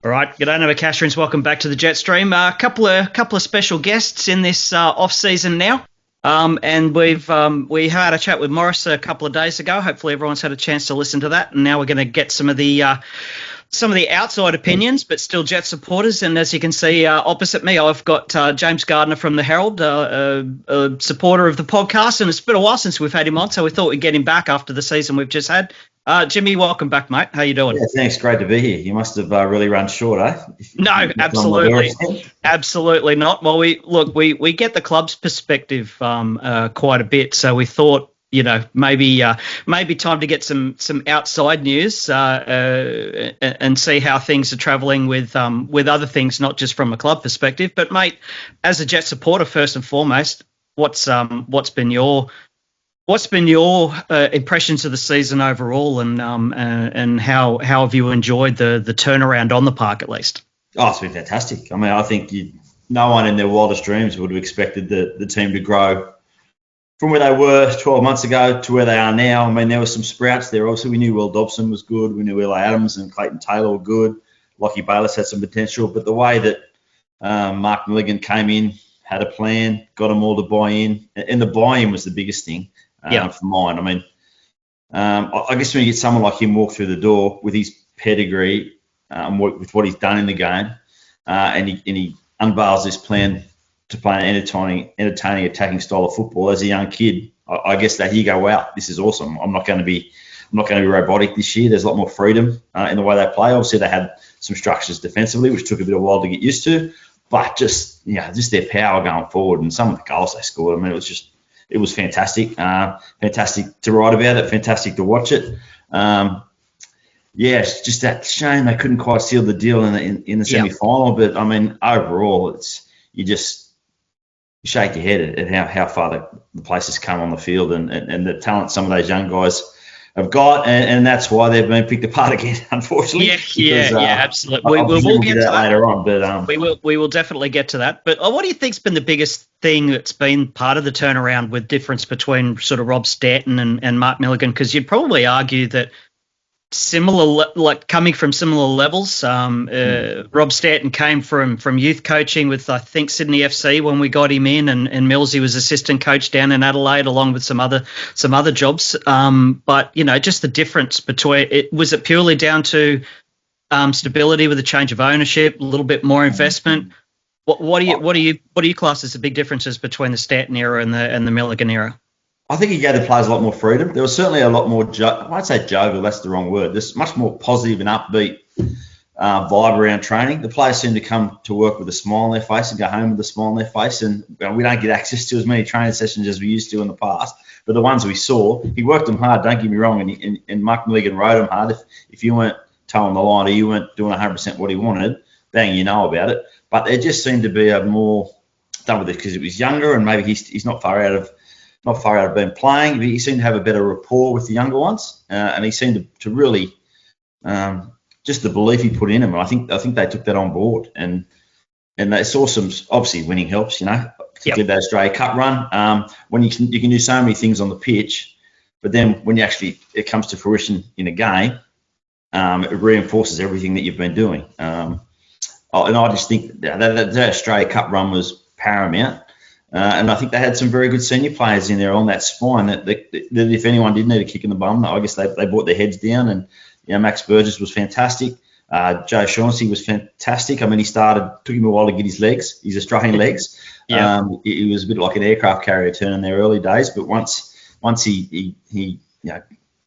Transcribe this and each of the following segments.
All right, Gardiner Casherins, welcome back to the Jetstream. A couple of special guests in this off season now, and we had a chat with Morris a couple of days ago. Hopefully, everyone's had a chance to listen to that, and now we're going to get some of the outside opinions, but still Jet supporters. And as you can see opposite me, I've got James Gardiner from the Herald, a supporter of the podcast, and it's been a while since we've had him on, so we thought we'd get him back after the season we've just had. Jimmy, welcome back, mate. How you doing? Yeah, thanks. Great to be here. You must have really run short, eh? No, absolutely not. Well, we get the club's perspective quite a bit, so we thought, maybe time to get some outside news and see how things are travelling with other things, not just from a club perspective. But mate, as a Jet supporter, first and foremost, what's been your impressions of the season overall, and how have you enjoyed the turnaround on the park at least? Oh, it's been fantastic. I mean, I think no one in their wildest dreams would have expected the team to grow from where they were 12 months ago to where they are now. I mean, there were some sprouts there. Obviously, we knew Will Dobson was good. We knew Eli Adams and Clayton Taylor were good. Lockie Bayless had some potential. But the way that Mark Milligan came in, had a plan, got them all to buy in, and the buy-in was the biggest thing. For mine. I mean, I guess when you get someone like him walk through the door with his pedigree, with what he's done in the game, and he unveils this plan to play an entertaining attacking style of football as a young kid, I guess that you go, wow, this is awesome. I'm not going to be robotic this year. There's a lot more freedom in the way they play. Obviously, they had some structures defensively, which took a bit of a while to get used to, but just their power going forward and some of the goals they scored. I mean, it was fantastic. Fantastic to write about it. Fantastic to watch it. It's just that shame they couldn't quite seal the deal in the semi-final. But I mean, overall, you shake your head at how far the place has come on the field and the talent some of those young guys have got, and that's why they've been picked apart again, unfortunately. Absolutely. We'll get to that later on, but we will definitely get to that. But what do you think's been the biggest thing that's been part of the turnaround with difference between sort of Rob Stanton and Mark Milligan? Because you'd probably argue that coming from similar levels. Rob Stanton came from youth coaching with, I think, Sydney FC when we got him in, and Millsy was assistant coach down in Adelaide along with some other jobs. But just the difference between it, was it purely down to stability with a change of ownership, a little bit more investment? What do you class as the big differences between the Stanton era and the Milligan era? I think he gave the players a lot more freedom. There was certainly a lot more, I might say jovial, that's the wrong word. There's much more positive and upbeat vibe around training. The players seem to come to work with a smile on their face and go home with a smile on their face. And we don't get access to as many training sessions as we used to in the past. But the ones we saw, he worked them hard, don't get me wrong, and Mark Milligan rode them hard. If you weren't towing the line or you weren't doing 100% what he wanted, bang, about it. But there just seemed to be a more done with it because it was younger and maybe he's not far out of being playing. He seemed to have a better rapport with the younger ones, and he seemed to really just the belief he put in them. And I think they took that on board, and they saw some, obviously winning helps, particularly that Australia Cup run. When you can do so many things on the pitch, but then when it comes to fruition in a game, it reinforces everything that you've been doing. And I just think that Australia Cup run was paramount. And I think they had some very good senior players in there on that spine that if anyone did need a kick in the bum, I guess they brought their heads down. And Max Burgess was fantastic. Joe Shaughnessy was fantastic. I mean, took him a while to get his Australian legs. He was a bit like an aircraft carrier turn in their early days, but once he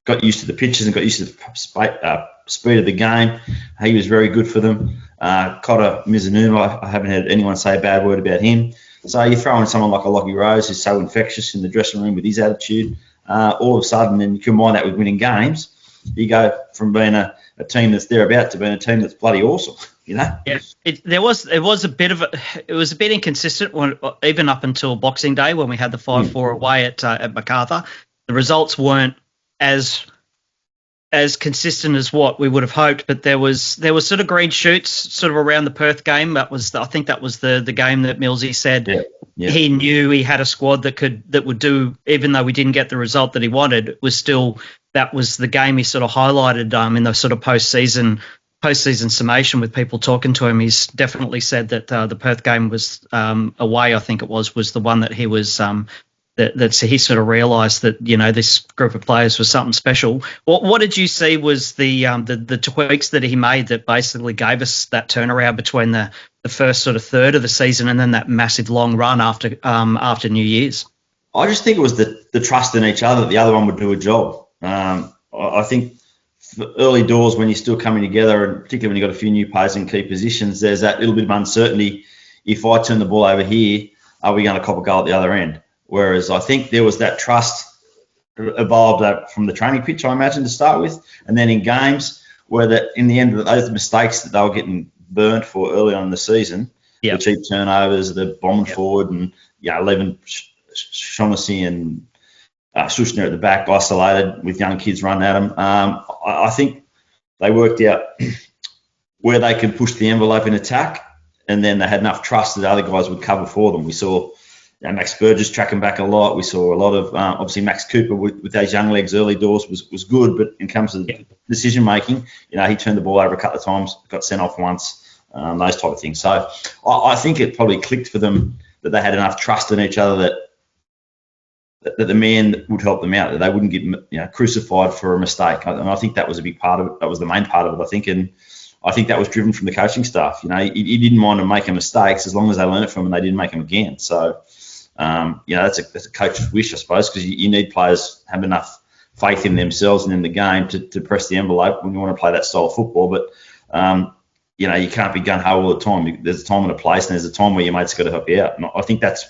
got used to the pitches and got used to the speed of the game, he was very good for them. Cotter Mizunuma, I haven't heard anyone say a bad word about him. So you throw in someone like a Lockie Rose who's so infectious in the dressing room with his attitude, all of a sudden, and you combine that with winning games, you go from being a team that's thereabout to being a team that's bloody awesome, Yeah, it was a bit inconsistent even up until Boxing Day when we had the 5-4 away at Macarthur. The results weren't as consistent as what we would have hoped, but there was sort of green shoots sort of around the Perth game. I think that was the game that Millsy said he knew he had a squad that would do, even though we didn't get the result that he wanted. That was the game he sort of highlighted in the sort of post-season post-season summation with people talking to him, he's definitely said that the Perth game was away. I think it was the one that he was that he sort of realised that this group of players was something special. What did you see was the tweaks that he made that basically gave us that turnaround between the first sort of third of the season and then that massive long run after New Year's? I just think it was the trust in each other that the other one would do a job. I think early doors when you're still coming together, and particularly when you've got a few new players in key positions, there's that little bit of uncertainty. If I turn the ball over here, are we going to cop a goal at the other end? Whereas I think there was that trust evolved from the training pitch, I imagine, to start with. And then in games where in the end, those mistakes that they were getting burnt for early on in the season, the cheap turnovers, the bombing forward, and leaving Shaughnessy and Schuschner at the back, isolated with young kids running at them. I think they worked out where they could push the envelope in attack, and then they had enough trust that other guys would cover for them. We saw Max Burgess tracking back a lot. We saw a lot of, obviously, Max Cooper with those young legs early doors was good, but in terms of decision making, he turned the ball over a couple of times, got sent off once, those type of things. So I think it probably clicked for them that they had enough trust in each other that the man would help them out, that they wouldn't get crucified for a mistake. And I think that was a big part of it. That was the main part of it, I think. And I think that was driven from the coaching staff. He didn't mind them making mistakes as long as they learned it from them and they didn't make them again. So, that's a coach's wish, I suppose, because you need players have enough faith in themselves and in the game to press the envelope when you want to play that style of football. But, you can't be gung-ho all the time. There's a time and a place, and there's a time where your mate's got to help you out. And I think that's,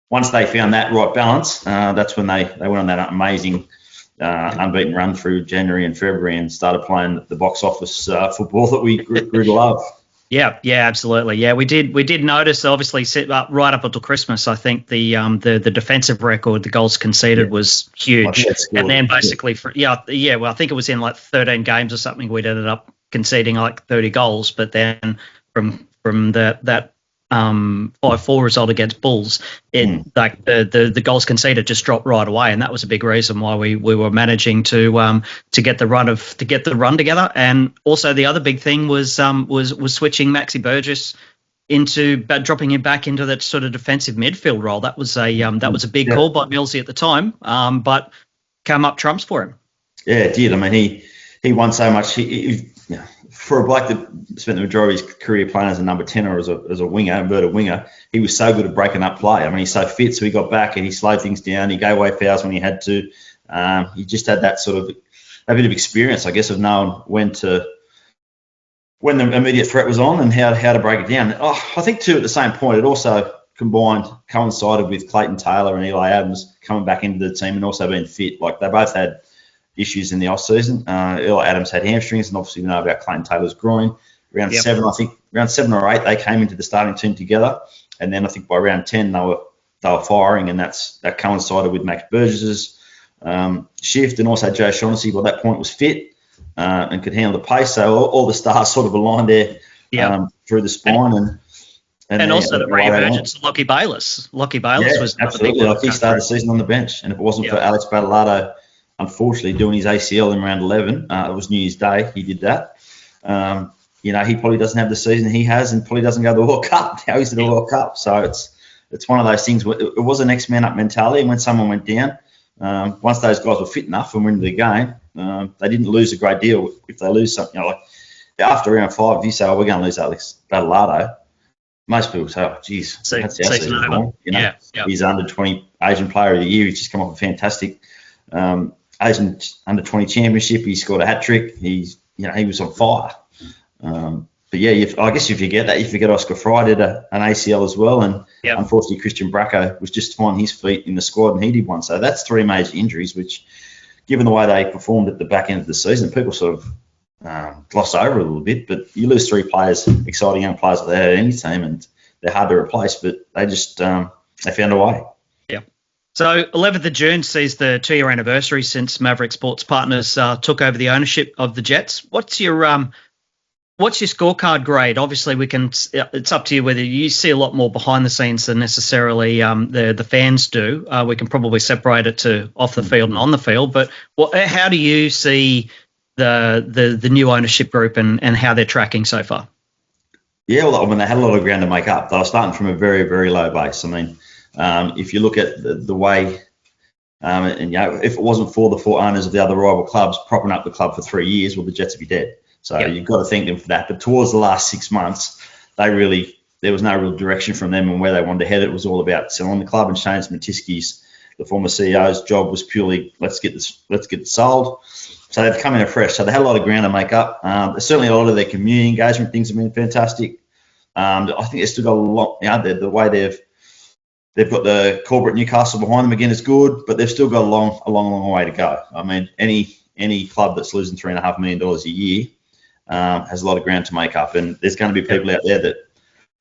once they found that right balance, that's when they went on that amazing unbeaten run through January and February and started playing the box office football that we grew to love. Yeah, absolutely. Yeah, we did notice, obviously, right up until Christmas, I think the defensive record, the goals conceded was huge. And then basically, well, I think it was in like 13 games or something, we'd ended up conceding like 30 goals. But then from that 5-4 result against Bulls, like the goals conceded just dropped right away, and that was a big reason why we were managing to get the run together. And also the other big thing was switching Maxi Burgess into dropping him back into that sort of defensive midfield role. That was a big call by Millsy at the time, but came up trumps for him. Yeah, it did. I mean, he won so much. For a bloke that spent the majority of his career playing as a number 10 or as a winger, inverted winger, he was so good at breaking up play. I mean, he's so fit, so he got back and he slowed things down. He gave away fouls when he had to. He just had that sort of a bit of experience, I guess, of knowing when the immediate threat was on and how to break it down. I think too, at the same point, it also coincided with Clayton Taylor and Eli Adams coming back into the team and also being fit. Like, they both had issues in the off season. Eli Adams had hamstrings, and obviously we know about Clayton Taylor's groin. Round 7 or 8, they came into the starting team together, and then I think by round 10 they were firing, and that coincided with Max Burgess's shift, and also Joe Shaughnessy by that point was fit and could handle the pace. So all the stars sort of aligned there through the spine, and also the re-emergence of Lockie Bayliss. Lockie Bayliss was absolutely. Like, he started the season on the bench, and if it wasn't for Alex Battolato, unfortunately, doing his ACL in round 11, it was New Year's Day, he did that. He probably doesn't have the season he has and probably doesn't go to the World Cup. Now he's at the World Cup. So it's one of those things where it was a next man up mentality. And when someone went down, once those guys were fit enough and were into the game, they didn't lose a great deal. If they lose something, like after round 5, if you say, we're going to lose Alex Battolato, most people say, geez, that's our season over. He's under 20 Asian Player of the Year. He's just come off a fantastic Asian under 20 championship. He scored a hat trick. He was on fire. But I guess you forget that. You forget Oscar Fry did an ACL as well, and unfortunately Christian Bracco was just finding his feet in the squad, and he did one. So that's 3 major injuries, which, given the way they performed at the back end of the season, people sort of gloss over a little bit. But you lose 3 players, exciting young players that they had at any team, and they're hard to replace. But they just they found a way. So 11th of June sees the 2-year anniversary since Maverick Sports Partners took over the ownership of the Jets. What's your scorecard grade? Obviously, it's up to you whether you see a lot more behind the scenes than necessarily the fans do. We can probably separate it to off the field and on the field. But how do you see the new ownership group and how they're tracking so far? Yeah, well, I mean, they had a lot of ground to make up. They were starting from a very, very low base. I mean, if you look at the way, and if it wasn't for the four owners of the other rival clubs propping up the club for 3 years, well, the Jets would be dead. So you've got to thank them for that. But towards the last 6 months, there was no real direction from them and where they wanted to head. It was all about selling the club, and Shane Smatisky's, the former CEO's job was purely let's get it sold. So they've come in afresh. So they had a lot of ground to make up. Certainly a lot of their community engagement things have been fantastic. I think they've still got a lot. The way they've got the corporate Newcastle behind them again is good, but they've still got a long way to go. I mean, any club that's losing $3.5 million a year has a lot of ground to make up, and there's going to be people out there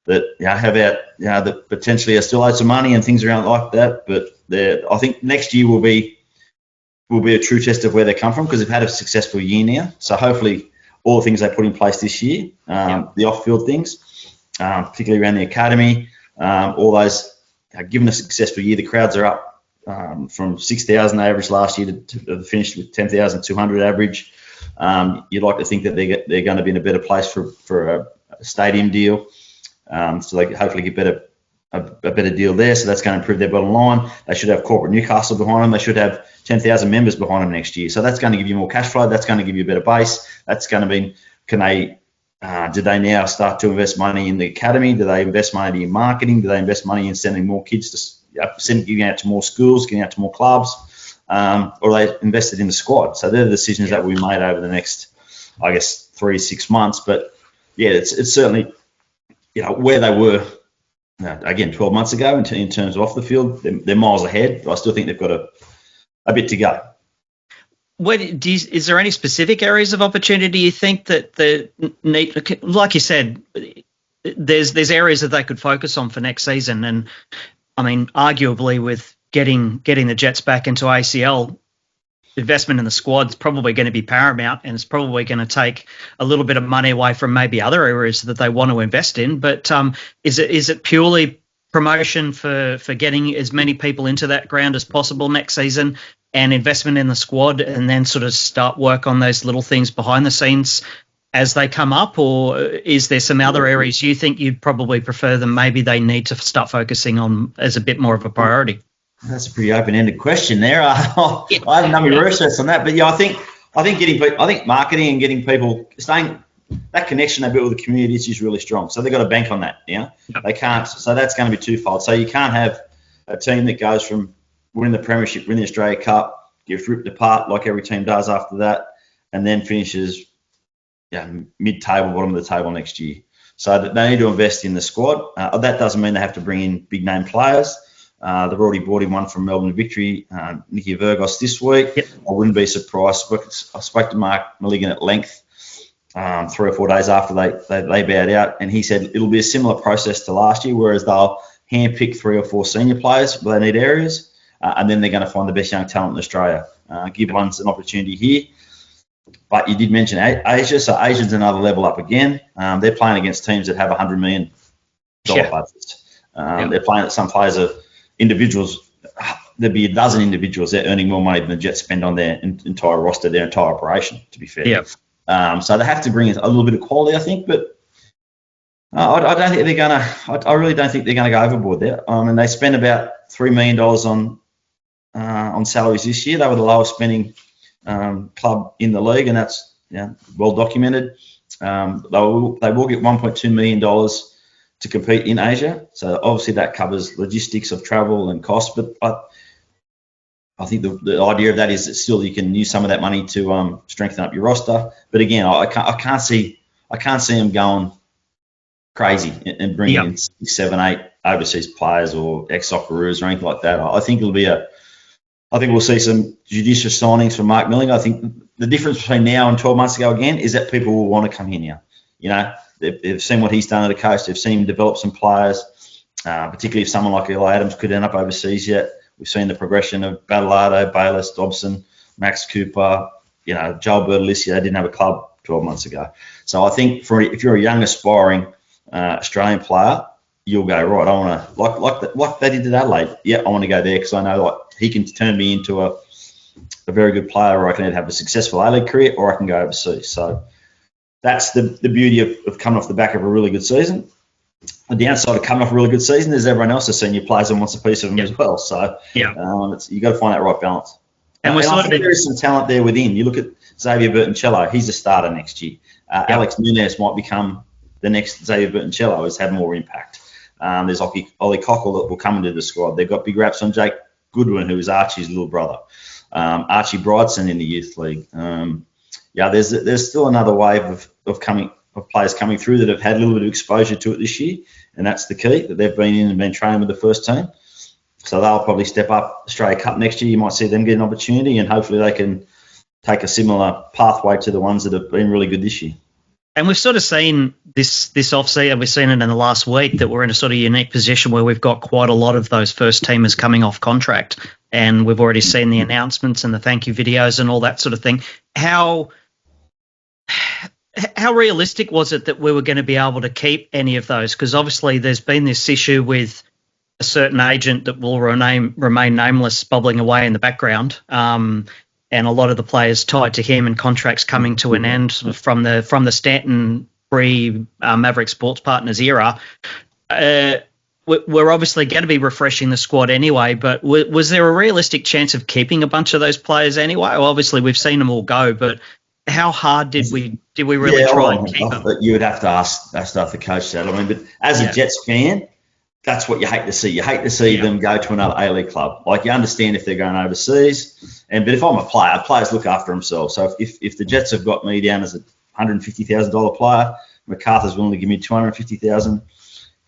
that potentially are still owed some money and things around like that. But I think next year will be a true test of where they come from, because they've had a successful year now. So hopefully all the things they put in place this year, the off-field things, particularly around the academy, all those, given a successful year, the crowds are up from 6,000 average last year to finished with 10,200 average. You'd like to think that they're going to be in a better place for a stadium deal. So they hopefully get a better deal there. So that's going to improve their bottom line. They should have corporate Newcastle behind them. They should have 10,000 members behind them next year. So that's going to give you more cash flow. That's going to give you a better base. That's going to mean, do they now start to invest money in the academy? Do they invest money in marketing? Do they invest money in sending more kids getting out to more schools, getting out to more clubs? Or are they invested in the squad? So they're the decisions that we made over the next, I guess, 3 to 6 months. But yeah, it's certainly, where they were, again, 12 months ago in terms of off the field, they're miles ahead. But I still think they've got a bit to go. Is there any specific areas of opportunity you think that need, like you said, there's areas that they could focus on for next season? And I mean, arguably with getting the Jets back into ACL, investment in the squad is probably going to be paramount, and it's probably going to take a little bit of money away from maybe other areas that they want to invest in. But is it purely promotion for getting as many people into that ground as possible next season, and investment in the squad, and then sort of start work on those little things behind the scenes as they come up? Or is there some other areas you think you'd probably prefer them maybe they need to start focusing on as a bit more of a priority? That's a pretty open-ended question there. I haven't done my research on that, but yeah, I think marketing and getting people staying, that connection they built with the community is really strong. So they've got to bank on that. They can't. So that's going to be twofold. So you can't have a team that goes from winning the premiership, winning the Australia Cup, gets ripped apart like every team does after that, and then finishes mid-table, bottom of the table next year. So they need to invest in the squad. That doesn't mean they have to bring in big-name players. They've already brought in one from Melbourne Victory, Nicky Virgos, this week. Yep. I wouldn't be surprised. I spoke to Mark Milligan at length 3 or 4 days after they bowed out, and he said it'll be a similar process to last year, whereas they'll handpick 3 or 4 senior players where they need areas, and then they're going to find the best young talent in Australia. Give ones an opportunity here. But you did mention Asia, so Asia's another level up again. They're playing against teams that have $100 million budgets. They're playing, some players are individuals. There'd be a dozen individuals that are earning more money than the Jets spend on their entire roster, their entire operation, to be fair. So they have to bring in a little bit of quality, I think, but I don't think they're going to. I really don't think they're going to go overboard there. I mean, they spent about $3 million on salaries this year. They were the lowest spending club in the league, and that's well documented. They will get $1.2 million to compete in Asia. So obviously that covers logistics of travel and costs, but I think the idea of that is that still you can use some of that money to strengthen up your roster. But again, I can't see them going crazy and bringing in 6, 7, 8 overseas players or ex-Socceroos or anything like that. I think we'll see some judicious signings from Mark Milling. I think the difference between now and 12 months ago again is that people will want to come here now. They've seen what he's done at the coast. They've seen him develop some players, particularly if someone like Eli Adams could end up overseas yet. We've seen the progression of Battlelardo, Bayless, Dobson, Max Cooper, Joel Bertolici. They didn't have a club 12 months ago. So I think if you're a young, aspiring Australian player, you'll go, right, I want to, like they did at Adelaide. Yeah, I want to go there because I know he can turn me into a very good player, or I can either have a successful A-League career, or I can go overseas. So that's the beauty of coming off the back of a really good season. The downside of coming off a really good season is everyone else has seen your players and wants a piece of them as well. So you got to find that right balance. And I think there is some talent there within. You look at Xavier Bertoncello, he's a starter next year. Alex Nunes might become the next Xavier Bertoncello, has had more impact. There's Ollie Cockle that will come into the squad. They've got big raps on Jake Goodwin, who is Archie's little brother. Archie Bridson in the youth league. There's still another wave of players coming through that have had a little bit of exposure to it this year, and that's the key, that they've been in and been training with the first team. So they'll probably step up Australia Cup next year. You might see them get an opportunity, and hopefully they can take a similar pathway to the ones that have been really good this year. And we've sort of seen this off-season, we've seen it in the last week, that we're in a sort of unique position where we've got quite a lot of those first teamers coming off contract, and we've already seen the announcements and the thank you videos and all that sort of thing. How realistic was it that we were going to be able to keep any of those? Because obviously there's been this issue with a certain agent that will remain nameless bubbling away in the background, and a lot of the players tied to him and contracts coming to an end from the Stanton Maverick Sports Partners era. We're obviously going to be refreshing the squad anyway, but was there a realistic chance of keeping a bunch of those players anyway? Well, obviously we've seen them all go, but how hard did we really try and keep them? You would have to ask the coach that. I mean, but as a Jets fan, that's what you hate to see. You hate to see them go to another A-League club. Like, you understand if they're going overseas, but if I'm a player, players look after themselves. So if the Jets have got me down as a $150,000 player, MacArthur's willing to give me $250,000.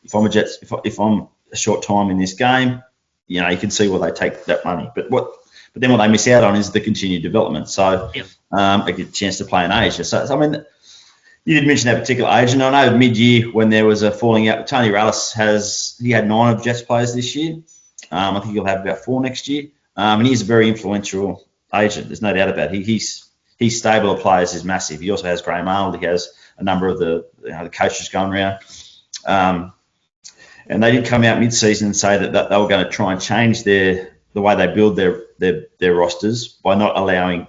If I'm a Jets, if I'm a short time in this game, you can see where they take that money. But then what they miss out on is the continued development. So I get a chance to play in Asia. So I mean, you did mention that particular agent. I know mid-year when there was a falling out, Tony Rallis had 9 of Jets players this year. I think he'll have about 4 next year. And he's a very influential agent. There's no doubt about it. His stable of players is massive. He also has Graham Arnold. He has a number of the coaches going around. And they did come out mid-season and say that they were going to try and change the way they build their rosters by not allowing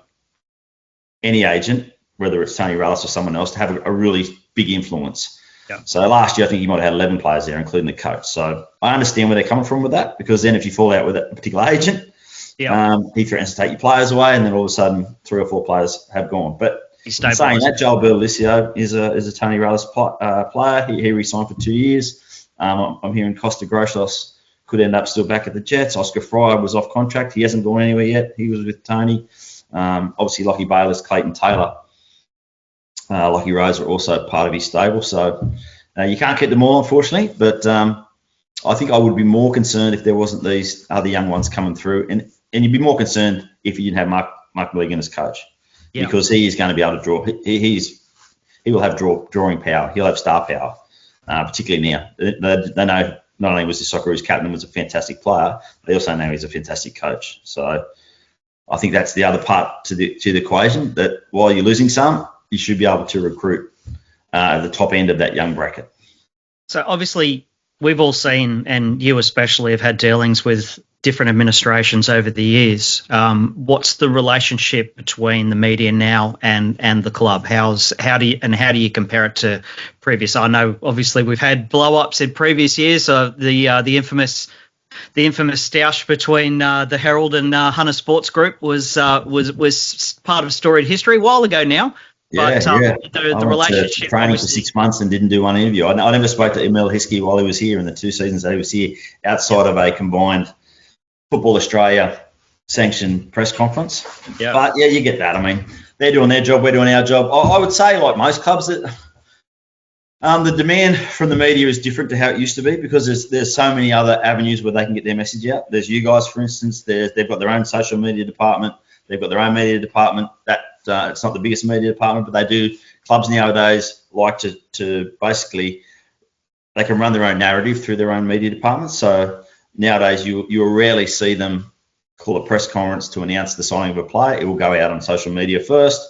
any agent, whether it's Tony Rallis or someone else, to have a really big influence. Yeah. So last year, I think he might have had 11 players there, including the coach. So I understand where they're coming from with that, because then if you fall out with that particular agent, he threatens to take your players away, and then all of a sudden 3 or 4 players have gone. But saying that, Joel Bertolicio is a Tony Rallis player. He re-signed for 2 years. I'm hearing Costa Groshos could end up still back at the Jets. Oscar Fryer was off contract. He hasn't gone anywhere yet. He was with Tony. Obviously, Lockie Bayless, Clayton Taylor, Lockie Rose are also part of his stable. So you can't keep them all, unfortunately. But I think I would be more concerned if there wasn't these other young ones coming through. And you'd be more concerned if you didn't have Mark Milligan as coach, because he is going to be able to draw. He will have drawing power. He'll have star power, particularly now. They know not only was the Socceroos captain, was a fantastic player, they also know he's a fantastic coach. So I think that's the other part to the equation, that while you're losing some, you should be able to recruit at the top end of that young bracket. So obviously we've all seen, and you especially have had dealings with different administrations over the years. What's the relationship between the media now and the club? How do you compare it to previous? I know obviously we've had blow-ups in previous years. So the infamous stoush between the Herald and Hunter Sports Group was part of storied history a while ago now. But the relationship, training for 6 months and didn't do one interview. I never spoke to Emil Hiskey while he was here in the 2 seasons that he was here, outside of a combined Football Australia sanctioned press conference. Yeah. But you get that. I mean, they're doing their job, we're doing our job. I would say, like most clubs, that the demand from the media is different to how it used to be, because there's so many other avenues where they can get their message out. There's you guys, for instance. They've got their own social media department. They've got their own media department. It's not the biggest media department, but they do. Clubs nowadays like to basically, they can run their own narrative through their own media departments. So nowadays you will rarely see them call a press conference to announce the signing of a player. It will go out on social media first,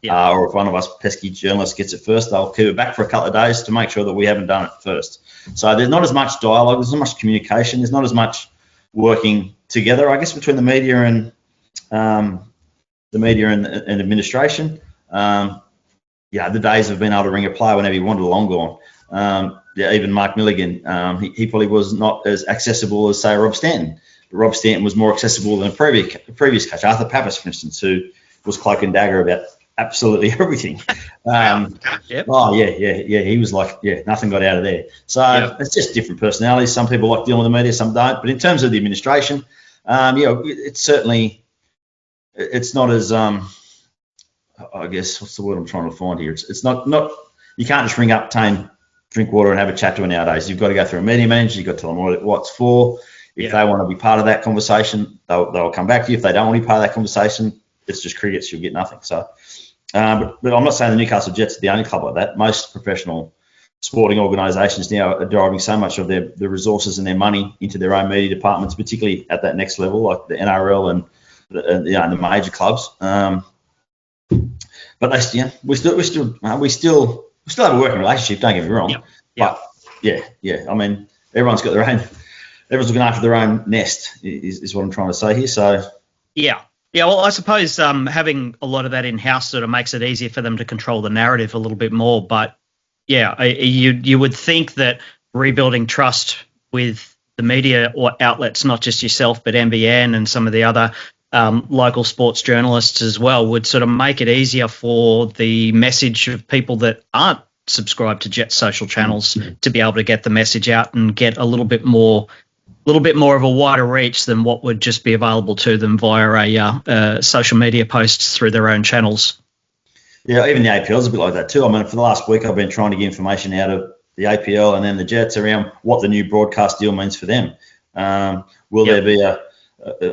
or if one of us pesky journalists gets it first, they'll keep it back for a couple of days to make sure that we haven't done it first. So there's not as much dialogue, there's not much communication, there's not as much working together, I guess, between the media and the media and administration. The days of being able to ring a player whenever you wanted are long gone. Even Mark Milligan, he probably was not as accessible as, say, Rob Stanton. But Rob Stanton was more accessible than a previous coach, Arthur Pappas, for instance, who was cloak and dagger about absolutely everything. Yep. Oh, yeah. He was like, nothing got out of there. So It's just different personalities. Some people like dealing with the media, some don't. But in terms of the administration, it's certainly, it's not as, I guess, what's the word I'm trying to find here? It's not, you can't just ring up, Tane, drink water and have a chat to her nowadays. You've got to go through a media manager. You've got to tell them what it's for. If they want to be part of that conversation, they'll come back to you. If they don't want to be part of that conversation, it's just crickets. You'll get nothing. So, but I'm not saying the Newcastle Jets are the only club like that. Most professional sporting organisations now are driving so much of their resources and their money into their own media departments, particularly at that next level, like the NRL and the major clubs. But we still have a working relationship. Don't get me wrong. But I mean, everyone's looking after their own nest. Is what I'm trying to say here. So well, I suppose having a lot of that in house sort of makes it easier for them to control the narrative a little bit more. But you would think that rebuilding trust with the media or outlets, not just yourself, but NBN and some of the other local sports journalists as well, would sort of make it easier for the message of people that aren't subscribed to Jet social channels to be able to get the message out and get a little bit more of a wider reach than what would just be available to them via social media posts through their own channels. Yeah, even the APL is a bit like that too. I mean, for the last week, I've been trying to get information out of the APL and then the Jets around what the new broadcast deal means for them. Will there be a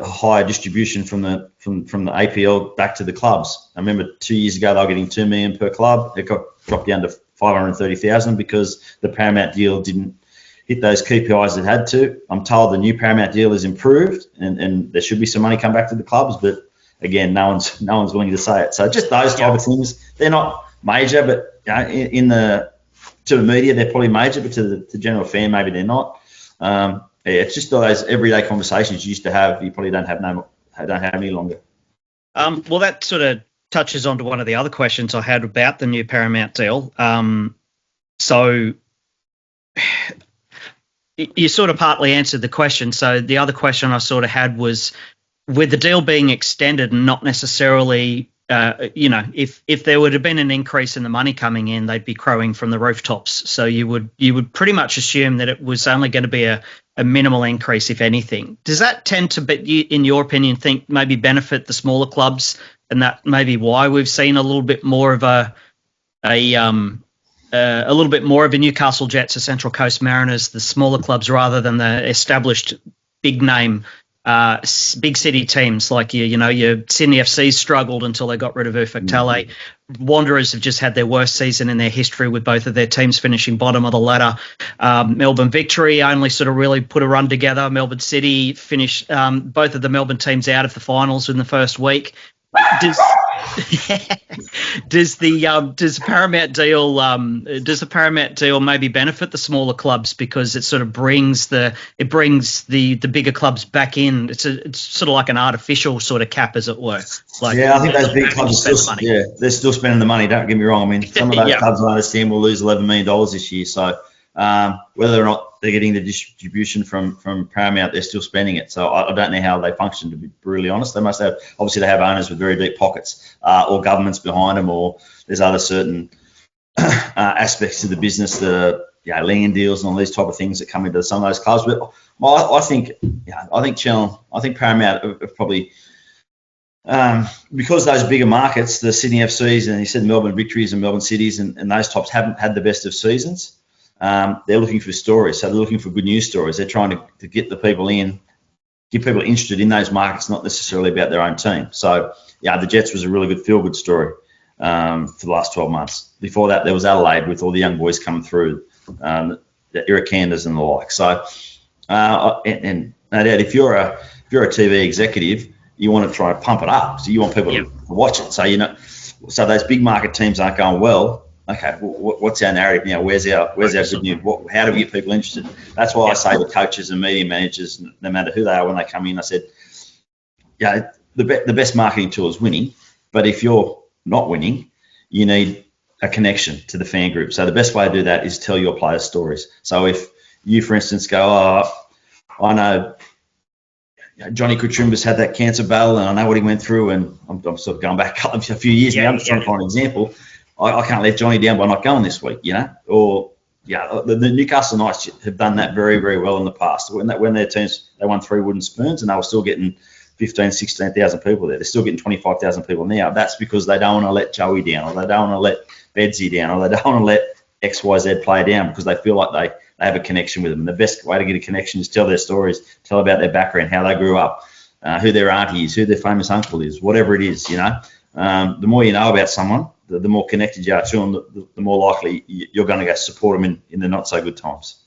higher distribution from the APL back to the clubs? I remember 2 years ago they were getting $2 million per club. It got dropped down to 530,000 because the Paramount deal didn't hit those KPIs it had to. I'm told the new Paramount deal is improved and there should be some money come back to the clubs, but again, no one's willing to say it. So just those type of things. They're not major, but to the media they're probably major, but to the general fan maybe they're not. It's just all those everyday conversations you used to have. You probably don't have any longer. Well, that sort of touches on to one of the other questions I had about the new Paramount deal. So you sort of partly answered the question. So the other question I sort of had was, with the deal being extended and not necessarily, if there would have been an increase in the money coming in, they'd be crowing from the rooftops. So you would pretty much assume that it was only going to be a minimal increase, if anything. Does that tend to, in your opinion, think maybe benefit the smaller clubs, and that maybe why we've seen a little bit more of a little bit more of a Newcastle Jets, a Central Coast Mariners, the smaller clubs rather than the established big name, big city teams like your Sydney FC struggled until they got rid of Ufuk Talay. Wanderers have just had their worst season in their history with both of their teams finishing bottom of the ladder. Melbourne Victory only sort of really put a run together. Melbourne City finished both of the Melbourne teams out of the finals in the first week. Does the Paramount deal maybe benefit the smaller clubs because it sort of brings the bigger clubs back in? It's sort of like an artificial sort of cap, as it were. I think those big clubs they're still spending the money. Don't get me wrong. I mean, some of those clubs I understand will lose $11 million this year. So whether or not they're getting the distribution from Paramount, they're still spending it. So I don't know how they function, to be brutally honest. They must have, obviously they have owners with very deep pockets, or governments behind them, or there's other certain aspects of the business, the land deals and all these type of things that come into some of those clubs. But I think Paramount have probably, because those bigger markets, the Sydney FCs and you said Melbourne Victories and Melbourne Cities and those types haven't had the best of seasons. They're looking for stories, so they're looking for good news stories. They're trying to get the people in, get people interested in those markets, not necessarily about their own team. So, the Jets was a really good feel-good story for the last 12 months. Before that, there was Adelaide with all the young boys coming through, the Iracanders and the like. So, and no doubt, if you're a TV executive, you want to try and pump it up. So you want people to watch it. So so those big market teams aren't going well. Okay, what's our narrative now? Where's our good news? How do we get people interested? That's why I say to coaches and media managers, no matter who they are, when they come in, I said, the best marketing tool is winning. But if you're not winning, you need a connection to the fan group. So the best way to do that is tell your players stories. So if you, for instance, go, I know Johnny Kutrumba's had that cancer battle, and I know what he went through, and I'm sort of going back a few years now. I'm just trying to find an example. I can't let Johnny down by not going this week, Or the Newcastle Knights have done that very, very well in the past. When their teams, they won 3 wooden spoons, and they were still getting 15, 16,000 people there. They're still getting 25,000 people now. That's because they don't want to let Joey down, or they don't want to let Bedsy down, or they don't want to let XYZ play down because they feel like they have a connection with them. And the best way to get a connection is tell their stories, tell about their background, how they grew up, who their auntie is, who their famous uncle is, whatever it is, The more you know about someone, the more connected you are to them, the more likely you're going to go support them in the not so good times.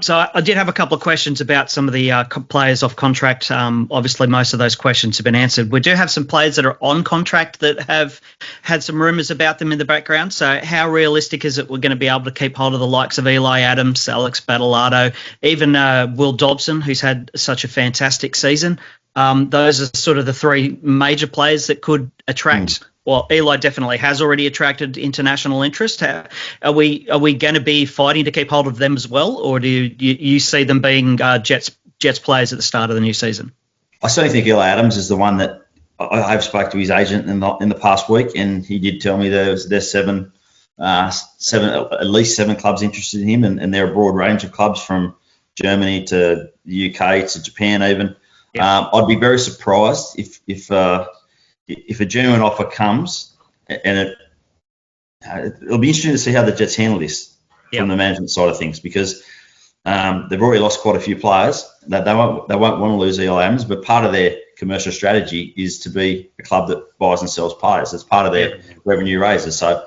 So I did have a couple of questions about some of the players off contract. Obviously, most of those questions have been answered. We do have some players that are on contract that have had some rumours about them in the background. So how realistic is it we're going to be able to keep hold of the likes of Eli Adams, Alex Battleado, even Will Dobson, who's had such a fantastic season? Those are sort of the 3 major players that could attract. Well, Eli definitely has already attracted international interest. Are we going to be fighting to keep hold of them as well, or do you see them being Jets players at the start of the new season? I certainly think Eli Adams is the one that I've spoke to his agent in the past week, and he did tell me there's at least 7 clubs interested in him, and they're a broad range of clubs from Germany to the UK to Japan even. Yeah. I'd be very surprised if a genuine offer comes, and it'll be interesting to see how the Jets handle this from the management side of things, because they've already lost quite a few players. They won't want to lose Eli Adams, but part of their commercial strategy is to be a club that buys and sells players. It's part of their revenue raises. So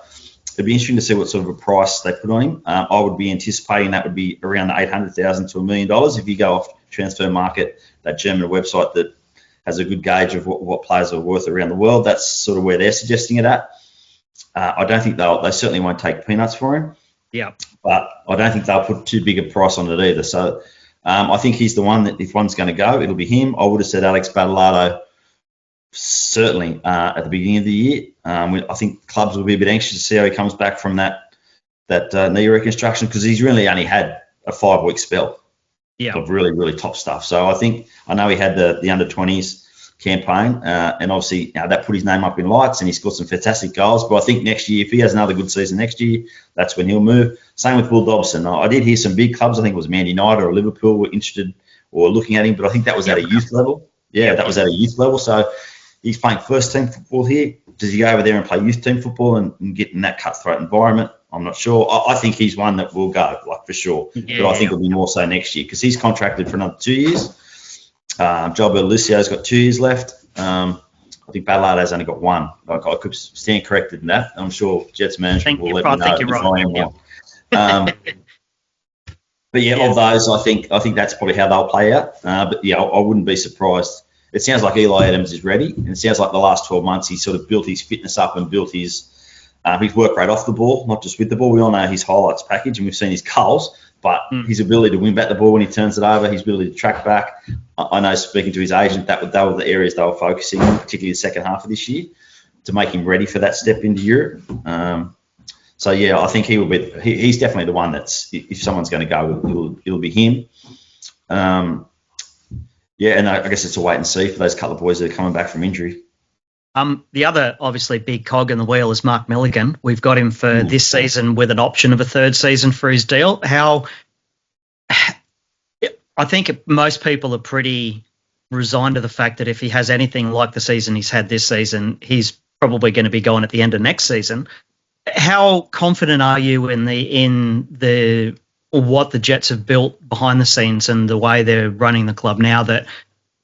it'll be interesting to see what sort of a price they put on him. I would be anticipating that would be around $800,000 to $1 million if you go off Transfer Market, that German website that has a good gauge of what players are worth around the world. That's sort of where they're suggesting it at. I don't think they certainly won't take peanuts for him. Yeah. But I don't think they'll put too big a price on it either. So I think he's the one that if one's going to go, it'll be him. I would have said Alex Battleado certainly at the beginning of the year. I think clubs will be a bit anxious to see how he comes back from that knee reconstruction, because he's really only had a 5-week spell. Of really, really top stuff. So I know he had the under-20s campaign, and obviously that put his name up in lights, and he scored some fantastic goals. But I think next year, if he has another good season next year, that's when he'll move. Same with Will Dobson. I did hear some big clubs, I think it was Man United or Liverpool, were interested or looking at him, but I think that was at a youth level. Yeah, that was at a youth level. So he's playing first-team football here. Does he go over there and play youth-team football and get in that cutthroat environment? I'm not sure. I think he's one that will go, for sure. But I think it'll be more so next year, because he's contracted for another 2 years. Gilberto Lucio's got 2 years left. I think Battleado's only got 1. I could stand corrected in that. I'm sure Jets management will let me know if I am wrong. But of those, I think that's probably how they'll play out. But I wouldn't be surprised. It sounds like Eli Adams is ready, and it sounds like the last 12 months he's sort of built his fitness up and built his work rate off the ball, not just with the ball. We all know his highlights package, and we've seen his goals, but his ability to win back the ball when he turns it over, his ability to track back. I know, speaking to his agent, that were the areas they were focusing on, particularly the second half of this year, to make him ready for that step into Europe. I think he will be. He's definitely the one that's, if someone's going to go, it'll be him. And I guess it's a wait and see for those couple of boys that are coming back from injury. The other, obviously, big cog in the wheel is Mark Milligan. We've got him for this season with an option of a 3rd season for his deal. I think most people are pretty resigned to the fact that if he has anything like the season he's had this season, he's probably going to be gone at the end of next season. How confident are you in what the Jets have built behind the scenes and the way they're running the club now, that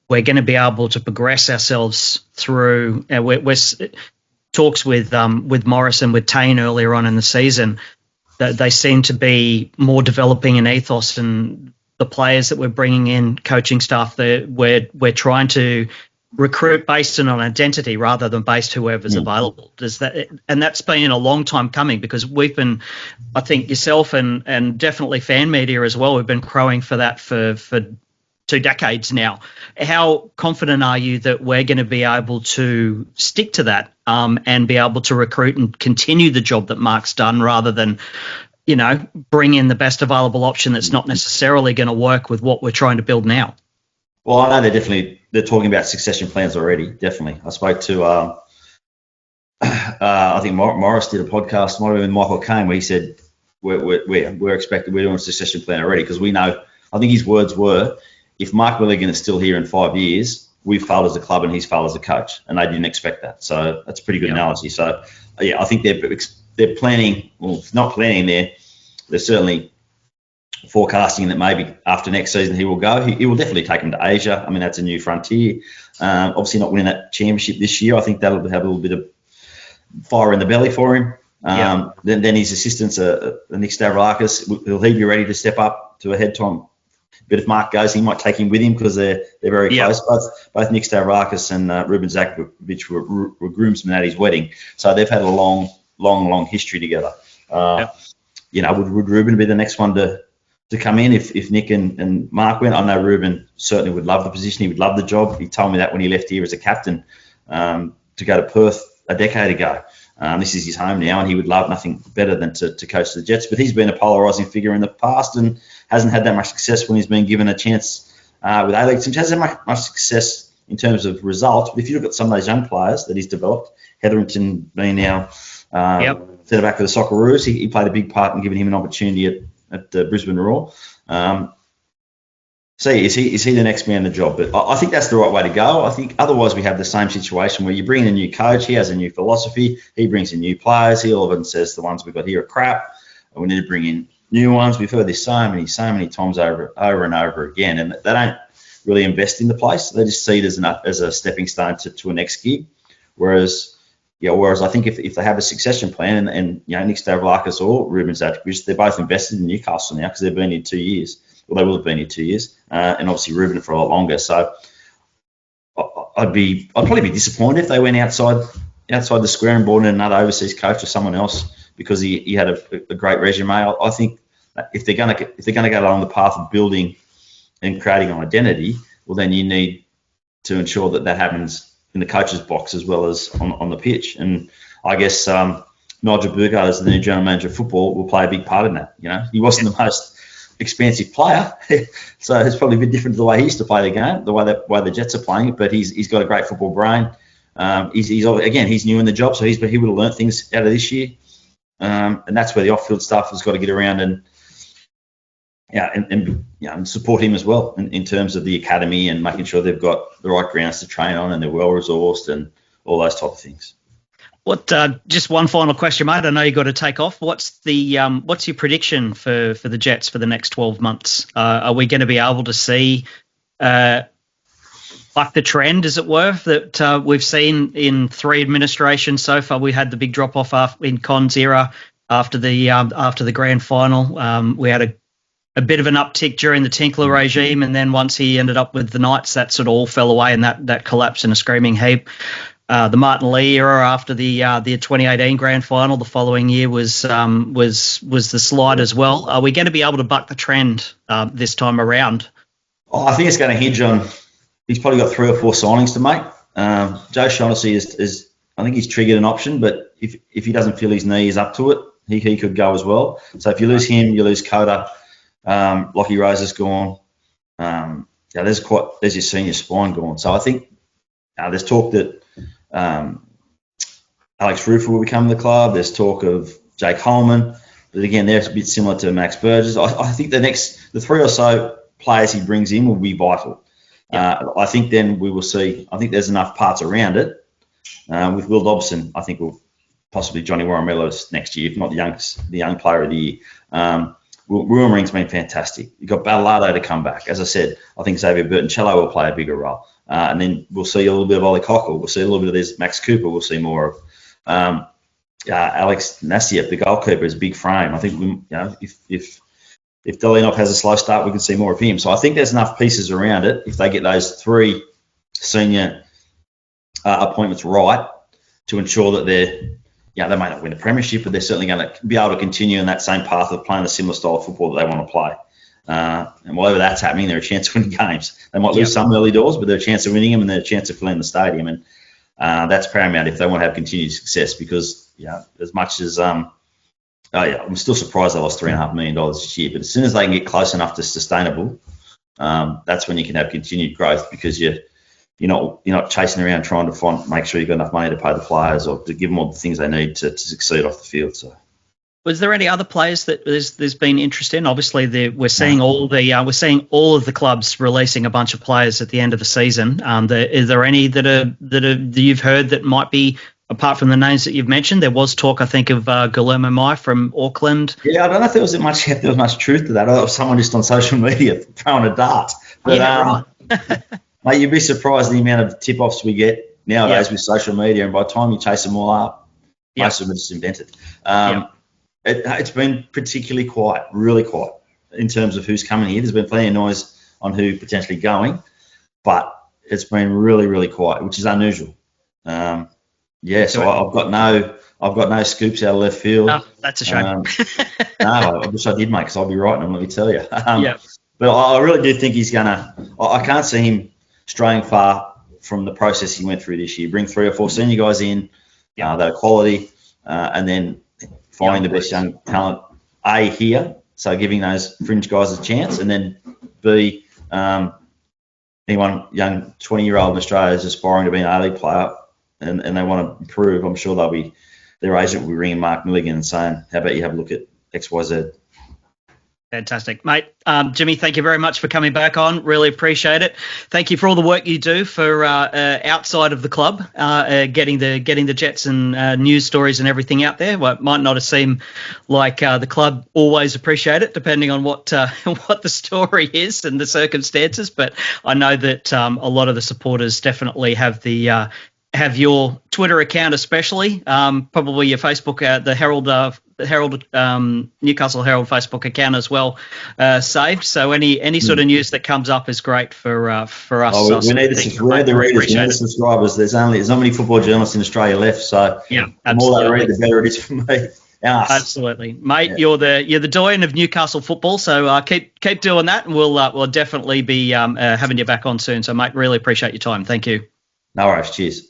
we're going to be able to progress ourselves through? We're talks with Morris and with Tane earlier on in the season, that they seem to be more developing an ethos, and the players that we're bringing in, coaching staff, that we're trying to recruit based on identity rather than based whoever's available. And that's been a long time coming, because we've been, I think yourself and definitely fan media as well, we've been crowing for that for decades now. How confident are you that we're going to be able to stick to that and be able to recruit and continue the job that Mark's done rather than, bring in the best available option that's not necessarily going to work with what we're trying to build now? Well, I know they're talking about succession plans already, definitely. I spoke to, I think Morris did a podcast, might have been Michael Caine, where he said, we're doing a succession plan already because we know, I think his words were, if Mark Milligan is still here in 5 years, we've failed as a club and he's failed as a coach, and they didn't expect that. So that's a pretty good analogy. So, I think they're planning, well, not planning, they're certainly forecasting that maybe after next season he will go. He will definitely take him to Asia. I mean, that's a new frontier. Obviously not winning that championship this year. I think that'll have a little bit of fire in the belly for him. Then his assistants, Nick Stavrakis, will he be ready to step up to a head time? But if Mark goes, he might take him with him because they're very close. Both Nick Stavrakis and Ruben Zakovic were groomsmen at his wedding, so they've had a long history together. Would Ruben be the next one to come in if Nick and Mark went? I know Ruben certainly would love the position. He would love the job. He told me that when he left here as a captain to go to Perth a decade ago. This is his home now, and he would love nothing better than to coach the Jets. But he's been a polarising figure in the past and hasn't had that much success when he's been given a chance with A-League teams. Hasn't had much success in terms of results. But if you look at some of those young players that he's developed, Hetherington being now centre back for the Socceroos, he played a big part in giving him an opportunity at Brisbane Roar. Is he the next man in the job? But I think that's the right way to go. I think otherwise we have the same situation where you bring in a new coach, he has a new philosophy, he brings in new players, he all of a sudden says the ones we've got here are crap, and we need to bring in new ones. We've heard this so many times over and over again, and they don't really invest in the place. They just see it as a stepping stone to a next gig. Whereas I think if they have a succession plan and Nick Stavrakis or Ruben Zakovic, they're both invested in Newcastle now because they've been here 2 years. Well, they will have been here 2 years, and obviously Ruben for a lot longer. So I'd probably be disappointed if they went outside the square and brought in another overseas coach or someone else because he had a great resume. I think if they're going to go along the path of building and creating an identity, well, then you need to ensure that happens in the coach's box as well as on the pitch. And I guess Nigel Burkhardt, as the new general manager of football, will play a big part in that. He wasn't the most expansive player, so it's probably a bit different to the way he used to play the game, the way the Jets are playing it. But he's got a great football brain. He's new in the job, so he would have learnt things out of this year, and that's where the off-field stuff has got to get around and support him as well in terms of the academy and making sure they've got the right grounds to train on and they're well resourced and all those type of things. Just one final question, mate. I know you've got to take off. What's your prediction for the Jets for the next 12 months? Are we going to be able to see the trend, as it were, that we've seen in 3 administrations so far? We had the big drop off in Con's era after the grand final. We had a bit of an uptick during the Tinkler regime, and then once he ended up with the Knights, that sort of all fell away, and that collapsed in a screaming heap. The Martin Lee era after the 2018 grand final the following year was the slide as well. Are we going to be able to buck the trend this time around? I think it's going to hinge on. He's probably got 3 or 4 signings to make. Joe Shaughnessy is I think he's triggered an option, but if he doesn't feel his knee is up to it, he could go as well. So if you lose him, you lose Coda. Lockie Rose is gone. There's your senior spine gone. So I think there's talk that Alex Rufer will become the club. There's talk of Jake Holman, but again, they're a bit similar to Max Burgess. I think the 3 or so players he brings in will be vital. I think then we will see. I think there's enough parts around it. With Will Dobson, I think we'll possibly Johnny Warren-Mello next year, if not the young player of the year. Ruben Ring's been fantastic. You've got Battlelardo to come back. As I said, I think Xavier Burton-Cello will play a bigger role. And then we'll see a little bit of Ollie Cockle. We'll see a little bit of this Max Cooper. We'll see more of Alex Nassiev, the goalkeeper, is a big frame. I think if Delenov has a slow start, we can see more of him. So I think there's enough pieces around it. If they get those 3 senior appointments right to ensure that they may not win a premiership, but they're certainly going to be able to continue in that same path of playing a similar style of football that they want to play. And whatever that's happening, they're a chance of winning games. They might lose some early doors, but they're a chance of winning them, and they're a chance of filling the stadium. And that's paramount if they want to have continued success, because as much as I'm still surprised they lost $3.5 million this year. But as soon as they can get close enough to sustainable, that's when you can have continued growth, because you're not chasing around trying to make sure you've got enough money to pay the players or to give them all the things they need to succeed off the field. So. Was there any other players that there's been interest in? Obviously, we're seeing all of the clubs releasing a bunch of players at the end of the season. Is there any that you've heard that might be, apart from the names that you've mentioned? There was talk, I think, of Guillermo Mai from Auckland. Yeah, I don't know if there was much truth to that. Or someone just on social media throwing a dart. But, right. Mate, you'd be surprised the amount of tip-offs we get nowadays with social media, and by the time you chase them all up, most of them are just invented. It's been particularly quiet, really quiet, in terms of who's coming here. There's been plenty of noise on who potentially going, but it's been really, really quiet, which is unusual. So I've got no scoops out of left field. Oh, that's a shame. No, I wish I did, mate, because I'll be right, and let me tell you. But I really do think he's gonna. I can't see him straying far from the process he went through this year. Bring 3 or 4 senior guys in, that are quality, and then finding the best young talent, A, here, so giving those fringe guys a chance, and then B, anyone young 20-year-old in Australia is aspiring to be an A-League player and they want to improve. I'm sure their agent will be ringing Mark Milligan and saying, how about you have a look at XYZ. Fantastic, mate. Jimmy, thank you very much for coming back on. Really appreciate it. Thank you for all the work you do for outside of the club, getting the Jets and news stories and everything out there. Well, it might not have seemed like the club always appreciate it, depending on what the story is and the circumstances. But I know that a lot of the supporters definitely have your Twitter account, especially probably your Facebook, the Herald Newcastle Herald Facebook account as well, saved. So any sort of news that comes up is great for us. We need the readers, we need the subscribers. There's not many football journalists in Australia left, so the more they read, the better it is for me. Absolutely, mate. Yeah. You're the doyen of Newcastle football, so keep doing that, and we'll definitely be having you back on soon. So, mate, really appreciate your time. Thank you. No worries. Cheers.